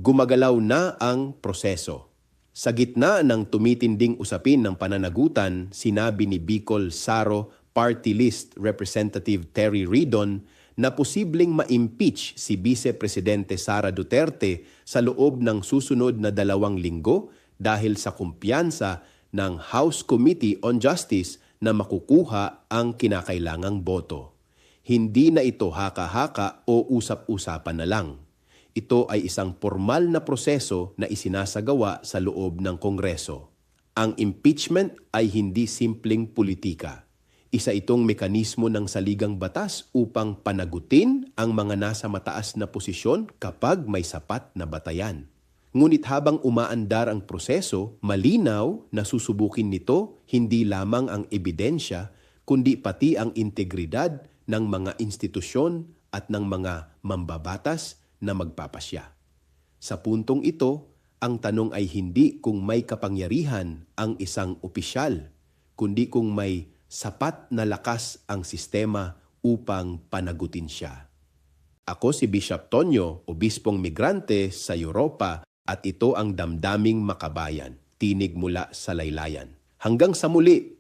Gumagalaw na ang proseso. Sa gitna ng tumitinding usapin ng pananagutan, sinabi ni Bicol Saro Party List Representative Terry Ridon na posibleng ma-impeach si Vice Presidente Sara Duterte sa loob ng susunod na 2 linggo dahil sa kumpiyansa ng House Committee on Justice na makukuha ang kinakailangang boto. Hindi na ito haka-haka o usap-usapan na lang. Ito ay isang formal na proseso na isinasagawa sa loob ng Kongreso. Ang impeachment ay hindi simpleng politika. Isa itong mekanismo ng saligang batas upang panagutin ang mga nasa mataas na posisyon kapag may sapat na batayan. Ngunit habang umaandar ang proseso, malinaw na susubukin nito hindi lamang ang ebidensya, kundi pati ang integridad ng mga institusyon at ng mga mambabatas na magpapasya. Sa puntong ito, ang tanong ay hindi kung may kapangyarihan ang isang opisyal, kundi kung may sapat na lakas ang sistema upang panagutin siya. Ako si Bishop Tonyo, obispong migrante sa Europa, at ito ang Damdaming Makabayan, tinig mula sa laylayan. Hanggang sa muli!